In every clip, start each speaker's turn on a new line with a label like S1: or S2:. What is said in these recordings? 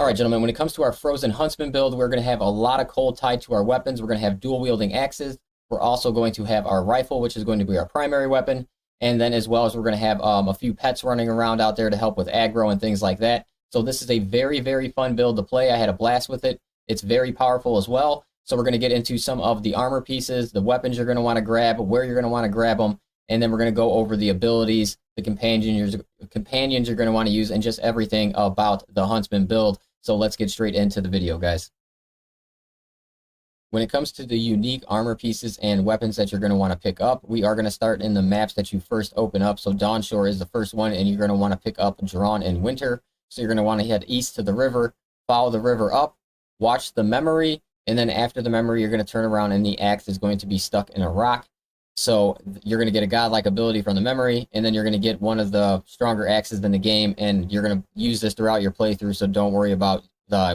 S1: All right, gentlemen, when it comes to our Frozen Huntsman build, we're going to have a lot of coal tied to our weapons. We're going to have dual-wielding axes. We're also going to have our rifle, which is going to be our primary weapon. And then as well as we're going to have a few pets running around out there to help with aggro and things like that. So this is a very, very fun build to play. I had a blast with it. It's very powerful as well. So we're going to get into some of the armor pieces, the weapons you're going to want to grab, where you're going to want to grab them, and then we're going to go over the abilities, the companions you're going to want to use, and just everything about the Huntsman build. So let's get straight into the video, guys. When it comes to the unique armor pieces and weapons that you're going to want to pick up, we are going to start in the maps that you first open up. So Dawnshore is the first one, and you're going to want to pick up Drawn in Winter. So you're going to want to head east to the river, follow the river up, watch the memory, and then after the memory, you're going to turn around and the axe is going to be stuck in a rock. So you're going to get a godlike ability from the memory, and then you're going to get one of the stronger axes in the game, and you're going to use this throughout your playthrough, so don't worry about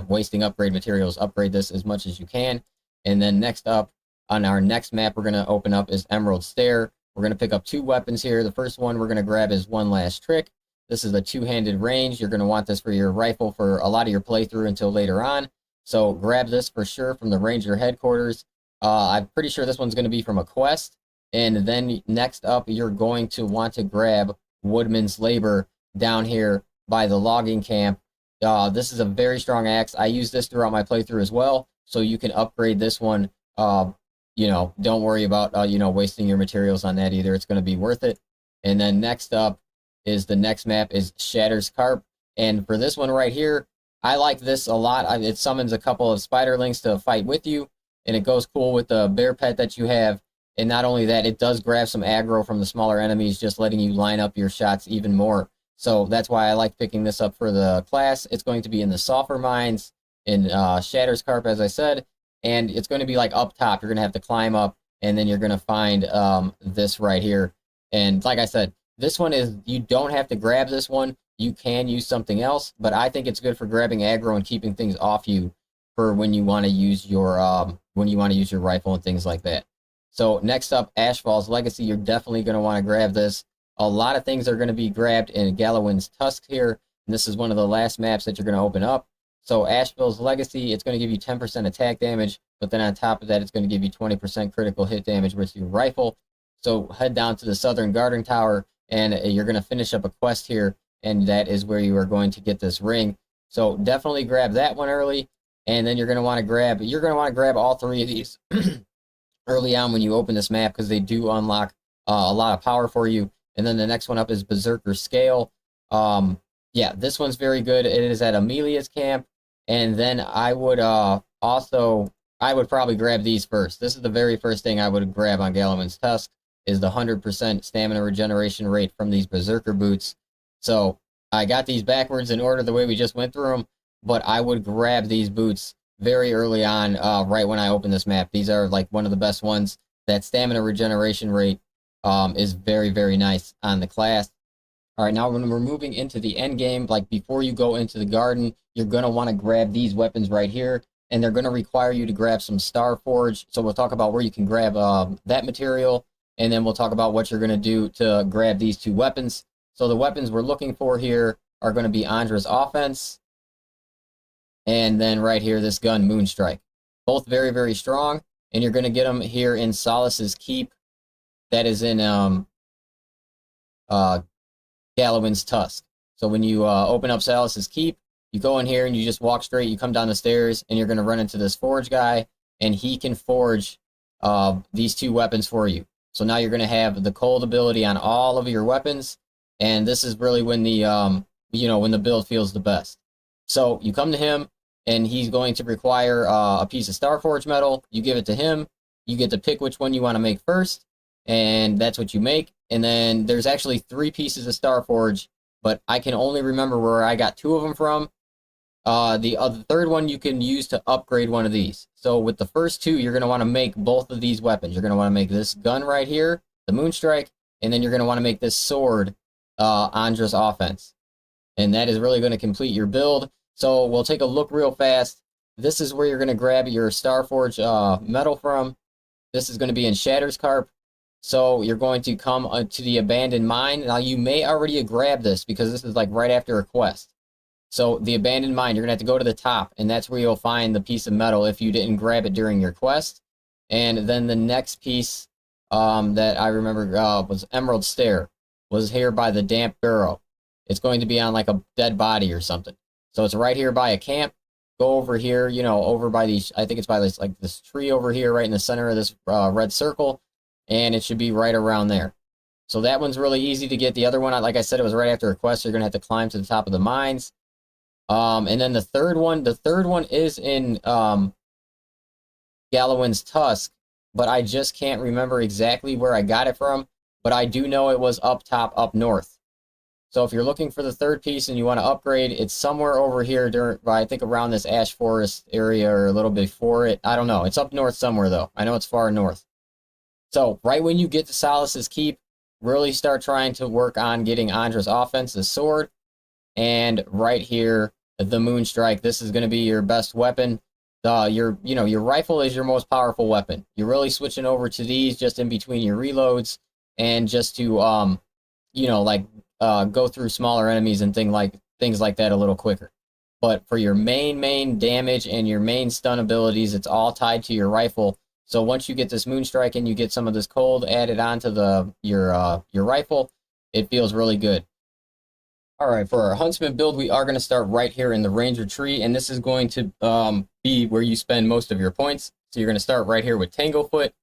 S1: wasting upgrade materials. Upgrade this as much as you can. And then next up, on our next map we're going to open up is Emerald Stair. We're going to pick up two weapons here. The first one we're going to grab is One Last Trick. This is a two-handed range. You're going to want this for your rifle for a lot of your playthrough until later on. So grab this for sure from the Ranger headquarters. I'm pretty sure this one's going to be from a quest. And then next up, you're going to want to grab Woodman's Labor down here by the logging camp. This is a very strong axe. I use this throughout my playthrough as well. So you can upgrade this one. You know, don't worry about, you know, wasting your materials on that either. It's going to be worth it. And then next up is the next map is Shatterscarp. And for this one right here, I like this a lot. It summons a couple of spiderlings to fight with you. And it goes cool with the bear pet that you have. And not only that, it does grab some aggro from the smaller enemies, just letting you line up your shots even more. So that's why I like picking this up for the class. It's going to be in the Sulfur Mines in Shatterscarp, as I said. And it's going to be like up top. You're going to have to climb up, and then you're going to find this right here. And like I said, this one is, you don't have to grab this one. You can use something else, but I think it's good for grabbing aggro and keeping things off you for when you want to use your rifle and things like that. So next up, Ashfall's Legacy. You're definitely going to want to grab this. A lot of things are going to be grabbed in Galaawins Tusk here. And this is one of the last maps that you're going to open up. So Ashfall's Legacy, it's going to give you 10% attack damage, but then on top of that, it's going to give you 20% critical hit damage with your rifle. So head down to the Southern Guarding Tower, and you're going to finish up a quest here, and that is where you are going to get this ring. So definitely grab that one early, and then you're going to want to grab all three of these early on when you open this map, because they do unlock a lot of power for you. And then the next one up is Berserker Scale. Yeah, this one's very good. It is at Amelia's camp. And then I would probably grab these first. This is the very first thing I would grab on Galaawins Tusk, is the 100% stamina regeneration rate from these Berserker boots. So I got these backwards in order the way we just went through them, but I would grab these boots very early on, right when I open this map. These are like one of the best ones. That stamina regeneration rate is very, very nice on the class. All right, now when we're moving into the end game, like before you go into the garden, you're going to want to grab these weapons right here, and they're going to require you to grab some Star Forge. So we'll talk about where you can grab that material, and then we'll talk about what you're going to do to grab these two weapons. So the weapons we're looking for here are going to be Andra's Offense, and then right here, this gun, Moonstrike. Both very, very strong, and you're going to get them here in Solace's Keep. That is in Galaawins Tusk. So when you open up Solace's Keep, you go in here and you just walk straight, you come down the stairs, and you're going to run into this forge guy, and he can forge these two weapons for you. So now you're going to have the cold ability on all of your weapons, and this is really when the when the build feels the best. So you come to him, and he's going to require a piece of Starforge metal. You give it to him. You get to pick which one you want to make first, and that's what you make. And then there's actually 3 pieces of Starforge, but I can only remember where I got 2 of them from. The third one you can use to upgrade one of these. So with the first 2, you're going to want to make both of these weapons. You're going to want to make this gun right here, the Moonstrike, and then you're going to want to make this sword, Andra's Offense. And that is really going to complete your build. So we'll take a look real fast. This is where you're going to grab your Starforge metal from. This is going to be in Shatterscarp. So you're going to come to the abandoned mine. Now you may already have grabbed this because this is like right after a quest. So the abandoned mine, you're going to have to go to the top, and that's where you'll find the piece of metal if you didn't grab it during your quest. And then the next piece that I remember was Emerald Stair, was here by the damp burrow. It's going to be on like a dead body or something. So it's right here by a camp. Go over here, you know, over by these, I think it's by this, like this tree over here, right in the center of this red circle, and it should be right around there. So that one's really easy to get. The other one, like I said, it was right after a quest, so you're going to have to climb to the top of the mines. And then the third one is in Galaawins Tusk, but I just can't remember exactly where I got it from, but I do know it was up top, up north. So if you're looking for the third piece and you want to upgrade, it's somewhere over here, I think around this ash forest area or a little before it. I don't know. It's up north somewhere, though. I know it's far north. So right when you get to Solace's Keep, really start trying to work on getting Andra's offense, the sword, and right here, the Moonstrike. This is going to be your best weapon. Your rifle is your most powerful weapon. You're really switching over to these just in between your reloads and just to go through smaller enemies and things like that a little quicker. But for your main damage and your main stun abilities, it's all tied to your rifle. So once you get this Moonstrike and you get some of this cold added onto your rifle, it feels really good. All right, for our Huntsman build, we are going to start right here in the Ranger tree, and this is going to be where you spend most of your points. So you're going to start right here with Tanglefoot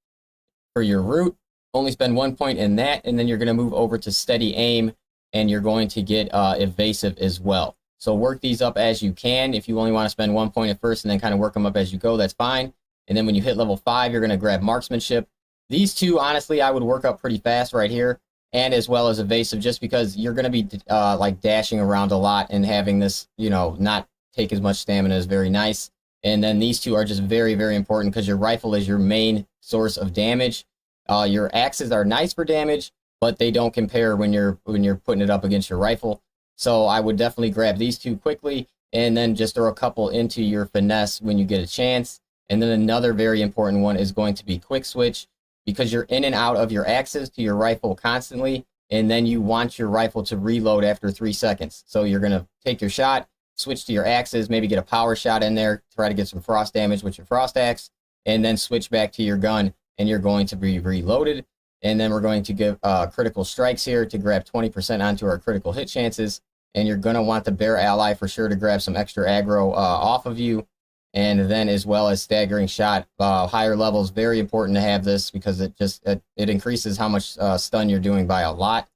S1: for your root. Only spend 1 point in that, and then you're going to move over to Steady Aim, and you're going to get Evasive as well. So work these up as you can. If you only want to spend 1 point at first and then kind of work them up as you go, that's fine. And then when you hit level 5, you're going to grab Marksmanship. These two, honestly, I would work up pretty fast right here, and as well as Evasive, just because you're going to be like dashing around a lot, and having this, not take as much stamina is very nice. And then these two are just very, very important because your rifle is your main source of damage. Your axes are nice for damage, but they don't compare when you're putting it up against your rifle. So I would definitely grab these two quickly, and then just throw a couple into your finesse when you get a chance. And then another very important one is going to be Quick Switch, because you're in and out of your axes to your rifle constantly, and then you want your rifle to reload after 3 seconds. So you're going to take your shot, switch to your axes, maybe get a power shot in there, try to get some frost damage with your frost axe, and then switch back to your gun, and you're going to be reloaded. And then we're going to give critical strikes here to grab 20% onto our critical hit chances, and you're going to want the bear ally for sure to grab some extra aggro off of you. And then as well as staggering shot, higher levels, very important to have this because it increases how much stun you're doing by a lot.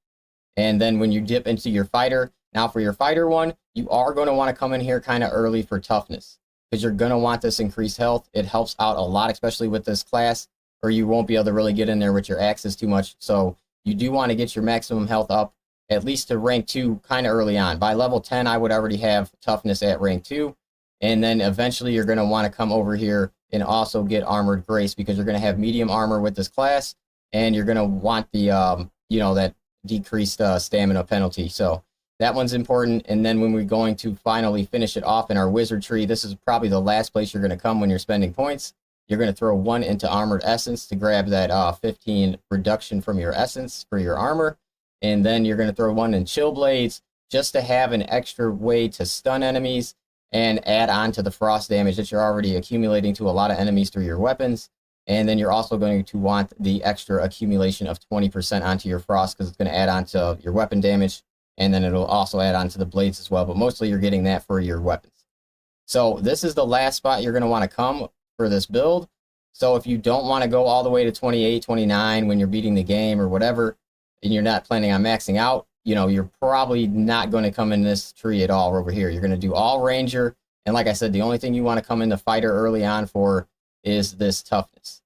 S1: And then when you dip into your fighter, now for your fighter one, you are going to want to come in here kind of early for toughness, because you're going to want this increased health. It helps out a lot, especially with this class, or you won't be able to really get in there with your axes too much. So you do want to get your maximum health up at least to rank 2 kind of early on. By level 10, I would already have toughness at rank 2. And then eventually you're going to want to come over here and also get Armored Grace, because you're going to have medium armor with this class, and you're going to want the, that decreased stamina penalty. So that one's important. And then when we're going to finally finish it off in our wizard tree, this is probably the last place you're going to come when you're spending points. You're going to throw 1 into Armored Essence to grab that 15 reduction from your essence for your armor. And then you're going to throw 1 in Chill Blades just to have an extra way to stun enemies and add on to the frost damage that you're already accumulating to a lot of enemies through your weapons. And then you're also going to want the extra accumulation of 20% onto your frost, because it's going to add on to your weapon damage, and then it'll also add on to the blades as well, but mostly you're getting that for your weapons. So this is the last spot you're going to want to come for this build. So if you don't want to go all the way to 28, 29 when you're beating the game or whatever, and you're not planning on maxing out, you're probably not going to come in this tree at all over here. You're going to do all Ranger. And like I said, the only thing you want to come in the fighter early on for is this toughness.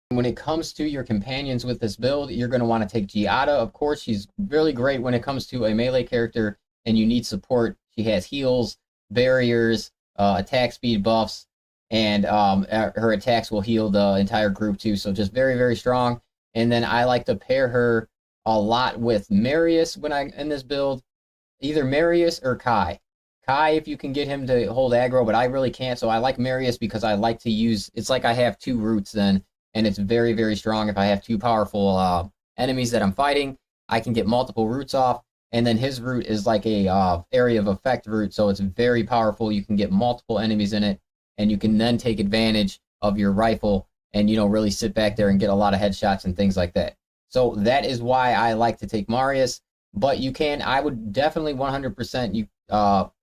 S1: When it comes to your companions with this build, you're going to want to take Giada. Of course, she's really great when it comes to a melee character and you need support. She has heals, barriers, attack speed buffs, and her attacks will heal the entire group too. So just very, very strong. And then I like to pair her a lot with Marius when I'm in this build. Either Marius or Kai. Kai, if you can get him to hold aggro, but I really can't. So I like Marius because I like to use, it's like I have 2 roots then, and it's very, very strong. If I have 2 powerful enemies that I'm fighting, I can get multiple roots off, And then his root is like a area of effect root, so it's very powerful. You can get multiple enemies in it, and you can then take advantage of your rifle and, you know, really sit back there and get a lot of headshots and things like that. So that is why I like to take Marius. But you can, I would definitely 100% you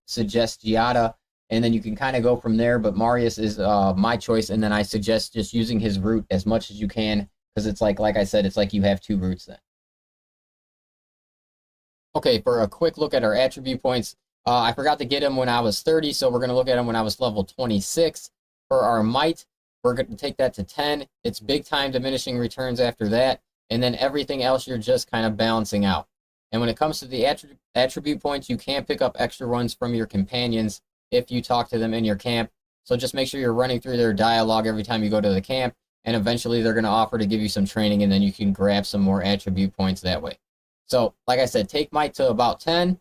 S1: suggest Giada, and then you can kind of go from there. But Marius is my choice, and then I suggest just using his root as much as you can, because it's like I said, it's like you have 2 roots then. Okay, for a quick look at our attribute points, I forgot to get him when I was 30, so we're going to look at him when I was level 26. For our might, we're going to take that to 10. It's big time diminishing returns after that, and then everything else you're just kind of balancing out. And when it comes to the attribute points, you can pick up extra ones from your companions if you talk to them in your camp. So just make sure you're running through their dialogue every time you go to the camp, and eventually they're going to offer to give you some training, and then you can grab some more attribute points that way. So, like I said, take might to about 10,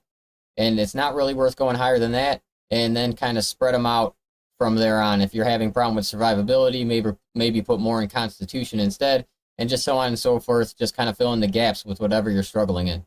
S1: and it's not really worth going higher than that, and then kind of spread them out from there on. If you're having a problem with survivability, maybe put more in constitution instead, and just so on and so forth, just kind of fill in the gaps with whatever you're struggling in.